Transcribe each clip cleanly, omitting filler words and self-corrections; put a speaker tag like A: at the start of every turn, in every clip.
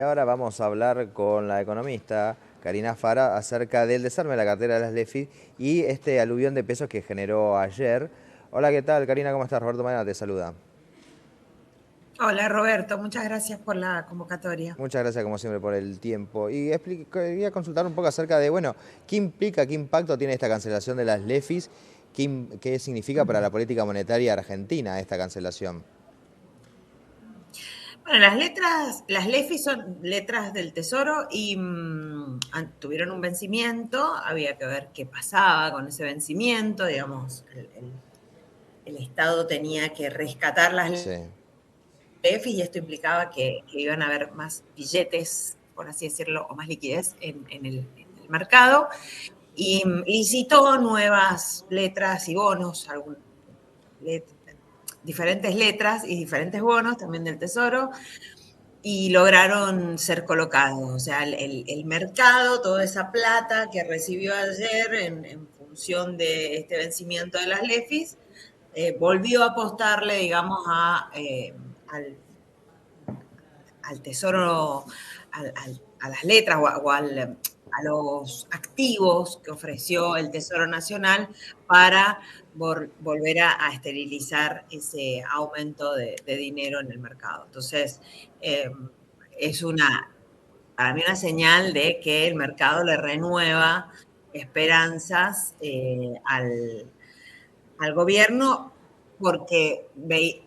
A: Ahora vamos a hablar con la economista Karina Fara acerca del desarme de la cartera de las LEFI y este aluvión de pesos que generó ayer. Hola, ¿qué tal, Karina? ¿Cómo estás? Roberto Mañana te saluda.
B: Hola Roberto, muchas gracias por la convocatoria.
A: Muchas gracias, como siempre, por el tiempo. Y quería consultar un poco acerca de, bueno, ¿qué implica, qué impacto tiene esta cancelación de las LEFIs? ¿Qué significa para la política monetaria argentina esta cancelación?
B: Bueno, las LEFI son letras del Tesoro y tuvieron un vencimiento, había que ver qué pasaba con ese vencimiento, digamos, el Estado tenía que rescatar las
A: Sí.
B: LEFI y esto implicaba que iban a haber más billetes, por así decirlo, o más liquidez en el mercado y licitó nuevas letras y bonos, let- diferentes letras y diferentes bonos también del Tesoro, y lograron ser colocados. O sea, el mercado, toda esa plata que recibió ayer en función de este vencimiento de las LEFIs, volvió a apostarle, digamos, al, al tesoro, a las letras a los activos que ofreció el Tesoro Nacional para volver a esterilizar ese aumento de dinero en el mercado. Entonces, eh, es para mí una señal de que el mercado le renueva esperanzas al gobierno porque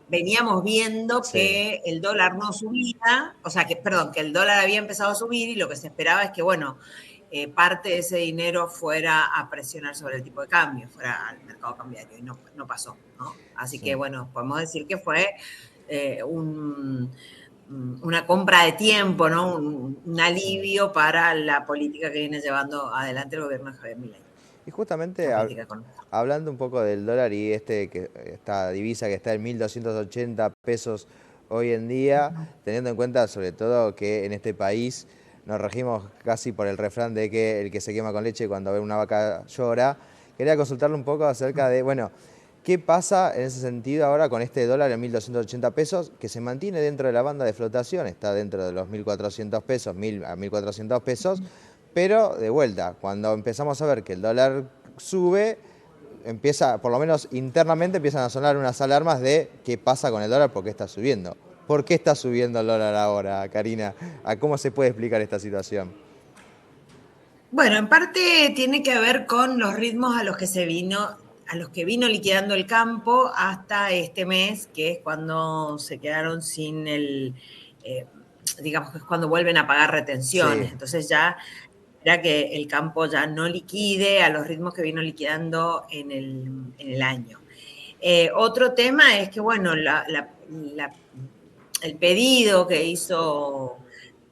B: veníamos viendo
A: Sí.
B: que el dólar no subía, o sea, perdón, que el dólar había empezado a subir y lo que se esperaba es que, bueno, parte de ese dinero fuera a presionar sobre el tipo de cambio, fuera al mercado cambiario, y no pasó, ¿no? Así que,
A: Sí.
B: bueno, podemos decir que fue una compra de tiempo, ¿no? Un alivio para la política que viene llevando adelante el gobierno de Javier Milei,
A: Y justamente
B: la política económica.
A: hablando un poco del dólar y esta divisa que está en 1.280 pesos hoy en día, teniendo en cuenta sobre todo que en este país nos regimos casi por el refrán de que el que se quema con leche cuando ve una vaca llora, quería consultarle un poco acerca de, bueno, ¿qué pasa en ese sentido ahora con este dólar en 1.280 pesos que se mantiene dentro de la banda de flotación? Está dentro de los 1.400 pesos, 1.000 a 1.400 pesos, pero de vuelta, cuando empezamos a ver que el dólar sube, empieza, por lo menos internamente, empiezan a sonar unas alarmas de qué pasa con el dólar, por qué está subiendo. ¿Por qué está subiendo el dólar ahora, Karina? ¿A cómo se puede explicar esta situación?
B: Bueno, en parte tiene que ver con los ritmos a los que vino liquidando el campo hasta este mes, que es cuando se quedaron sin eh, digamos que es cuando vuelven a pagar
A: Sí,
B: retenciones. Entonces ya era que el campo ya no liquide a los ritmos que vino liquidando en el año. Otro tema es que, bueno, el pedido que hizo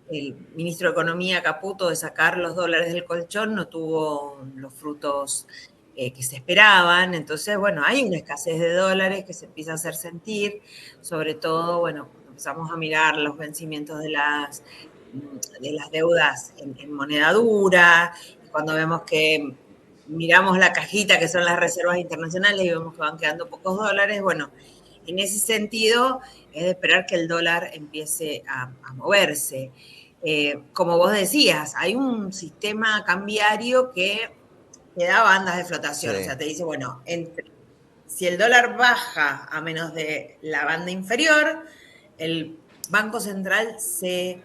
B: el ministro de Economía Caputo de sacar los dólares del colchón no tuvo los frutos que se esperaban. Entonces, bueno, hay una escasez de dólares que se empieza a hacer sentir, sobre todo, bueno, cuando empezamos a mirar los vencimientos de las deudas en moneda dura, y cuando vemos que miramos la cajita que son las reservas internacionales y vemos que van quedando pocos dólares, bueno, en ese sentido es de esperar que el dólar empiece a moverse. Como vos decías, hay un sistema cambiario que te da bandas de flotación, o
A: sí.
B: sea, te dice, bueno, si el dólar baja a menos de la banda inferior, el Banco Central se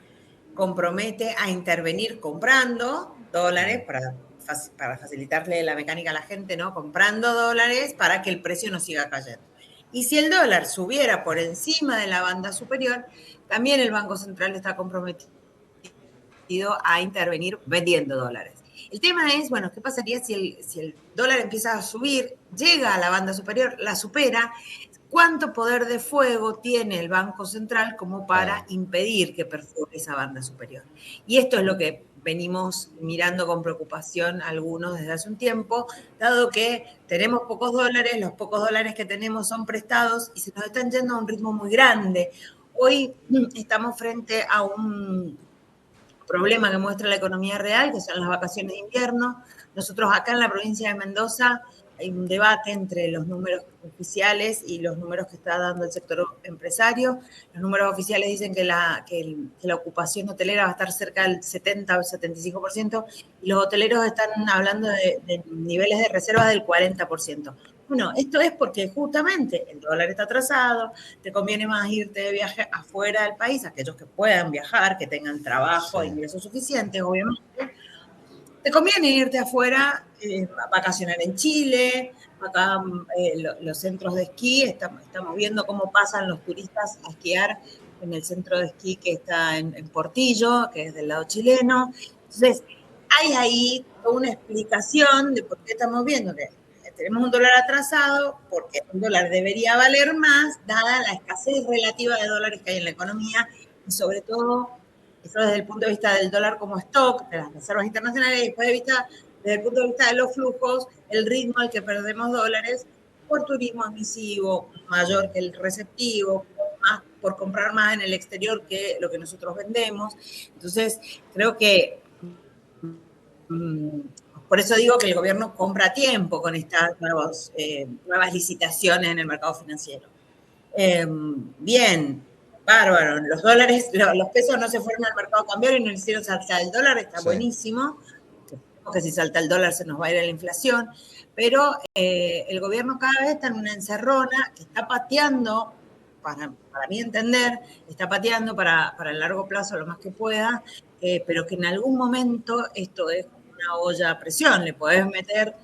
B: compromete a intervenir comprando dólares para facilitarle la mecánica a la gente, ¿no? Comprando dólares para que el precio no siga cayendo. Y si el dólar subiera por encima de la banda superior, también el Banco Central está comprometido a intervenir vendiendo dólares. El tema es, bueno, ¿qué pasaría si el dólar empieza a subir, llega a la banda superior, la supera? ¿Cuánto poder de fuego tiene el Banco Central como para
A: Claro.
B: impedir que perfore esa banda superior? Y esto es lo que venimos mirando con preocupación algunos desde hace un tiempo, dado que tenemos pocos dólares, los pocos dólares que tenemos son prestados y se nos están yendo a un ritmo muy grande. Hoy estamos frente a un problema que muestra la economía real, que son las vacaciones de invierno. Nosotros acá en la provincia de Mendoza hay un debate entre los números oficiales y los números que está dando el sector empresario. Los números oficiales dicen que la ocupación hotelera va a estar cerca del 70 o 75%, y los hoteleros están hablando de niveles de reservas del 40%. Bueno, esto es porque justamente el dólar está atrasado, te conviene más irte de viaje afuera del país, aquellos que puedan viajar, que tengan trabajo e ingresos suficientes, obviamente. Te conviene irte afuera a vacacionar en Chile, acá los centros de esquí, estamos viendo cómo pasan los turistas a esquiar en el centro de esquí que está en Portillo, que es del lado chileno. Entonces, hay ahí una explicación de por qué estamos viendo que tenemos un dólar atrasado, porque un dólar debería valer más, dada la escasez relativa de dólares que hay en la economía, y sobre todo eso desde el punto de vista del dólar como stock, de las reservas internacionales, y después desde el punto de vista de los flujos, el ritmo al que perdemos dólares por turismo admisivo mayor que el receptivo, por comprar más en el exterior que lo que nosotros vendemos. Entonces, creo que por eso digo que el gobierno compra tiempo con estas nuevas licitaciones en el mercado financiero. Bien, bárbaro. Los dólares, los pesos no se fueron al mercado cambiario y no hicieron saltar el dólar, está buenísimo. Que si salta el dólar se nos va a ir a la inflación. Pero el gobierno cada vez está en una encerrona que está pateando, para mi entender, está pateando para el largo plazo lo más que pueda, pero que en algún momento esto es una olla a presión. Le podés meter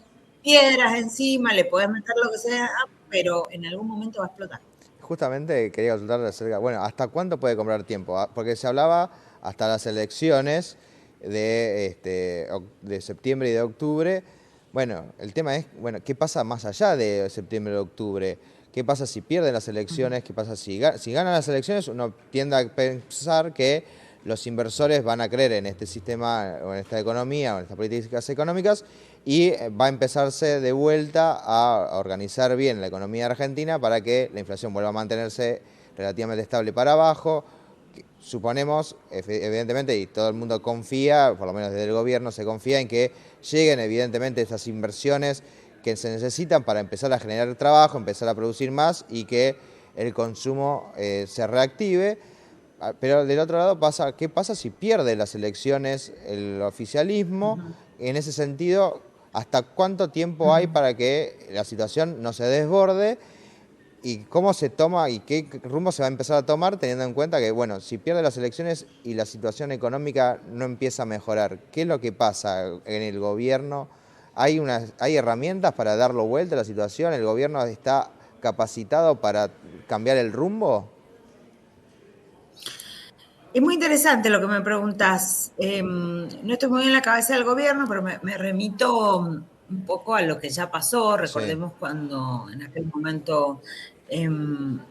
B: piedras encima, le podés meter lo que sea, pero en algún momento va a explotar.
A: Justamente quería consultarle acerca, bueno, ¿hasta cuánto puede comprar tiempo? Porque se hablaba hasta las elecciones de septiembre y de octubre. Bueno, el tema es, bueno, ¿qué pasa más allá de septiembre y octubre? ¿Qué pasa si pierden las elecciones? ¿Qué pasa si ganan las elecciones? Uno tiende a pensar que los inversores van a creer en este sistema, o en esta economía, o en estas políticas económicas, y va a empezarse de vuelta a organizar bien la economía argentina para que la inflación vuelva a mantenerse relativamente estable para abajo. Suponemos, evidentemente, y todo el mundo confía, por lo menos desde el gobierno se confía en que lleguen evidentemente estas inversiones que se necesitan para empezar a generar trabajo, empezar a producir más y que el consumo se reactive. Pero del otro lado pasa, ¿qué pasa si pierde las elecciones el oficialismo? En ese sentido, ¿hasta cuánto tiempo hay para que la situación no se desborde? ¿Y cómo se toma y qué rumbo se va a empezar a tomar teniendo en cuenta que, bueno, si pierde las elecciones y la situación económica no empieza a mejorar? ¿Qué es lo que pasa en el gobierno? ¿Hay herramientas para darlo vuelta a la situación? ¿El gobierno está capacitado para cambiar el rumbo?
B: Es muy interesante lo que me preguntas. No estoy muy bien en la cabeza del gobierno, pero me remito un poco a lo que ya pasó. Recordemos cuando en aquel momento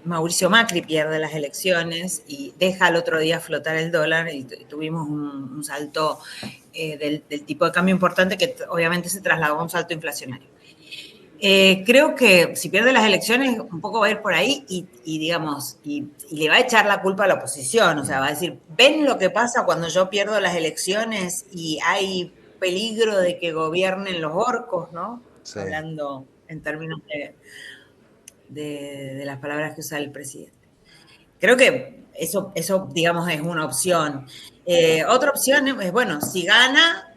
B: Mauricio Macri pierde las elecciones y deja al otro día flotar el dólar y tuvimos un salto del tipo de cambio importante que obviamente se trasladó a un salto inflacionario. Creo que si pierde las elecciones, un poco va a ir por ahí y le va a echar la culpa a la oposición. O sea, va a decir, ¿ven lo que pasa cuando yo pierdo las elecciones y hay peligro de que gobiernen los orcos, ¿no? Sí. Hablando en términos de las palabras que usa el presidente. Creo que eso digamos, es una opción. Otra opción es, bueno, si gana,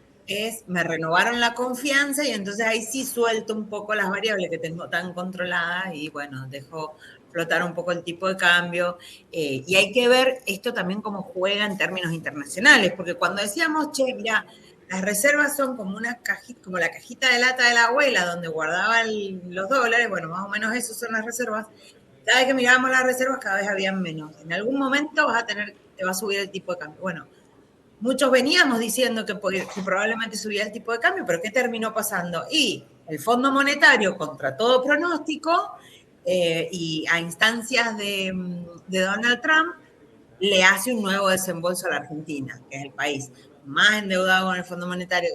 B: me renovaron la confianza y entonces ahí sí suelto un poco las variables que tengo tan controladas y bueno, dejo flotar un poco el tipo de cambio. Y hay que ver esto también cómo juega en términos internacionales, porque cuando decíamos, che, mira, las reservas son como una cajita, como la cajita de lata de la abuela donde guardaban los dólares, bueno, más o menos eso son las reservas. Cada vez que mirábamos las reservas, cada vez habían menos. En algún momento te va a subir el tipo de cambio. Bueno, muchos veníamos diciendo que probablemente subía el tipo de cambio, pero ¿qué terminó pasando? Y el Fondo Monetario, contra todo pronóstico, y a instancias de Donald Trump, le hace un nuevo desembolso a la Argentina, que es el país más endeudado con el Fondo Monetario,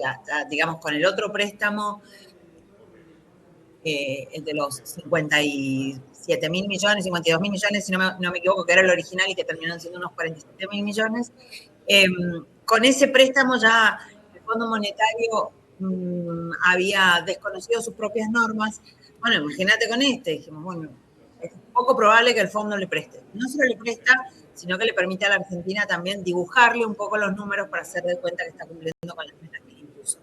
B: digamos, con el otro préstamo, el de los 57.000 millones, 52.000 millones, si no me equivoco, que era el original y que terminaron siendo unos 47.000 millones. Con ese préstamo ya el Fondo Monetario había desconocido sus propias normas. Bueno, imagínate con este, dijimos, bueno, es poco probable que el fondo le preste. No solo le presta, sino que le permite a la Argentina también dibujarle un poco los números para hacer de cuenta que está cumpliendo con las metas que le impuso.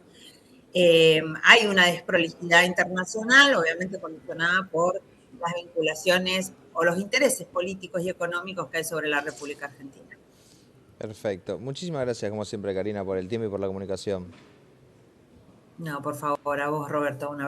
B: Hay una desprolijidad internacional, obviamente condicionada por las vinculaciones o los intereses políticos y económicos que hay sobre la República Argentina.
A: Perfecto. Muchísimas gracias, como siempre, Karina, por el tiempo y por la comunicación.
B: No, por favor, a vos, Roberto, una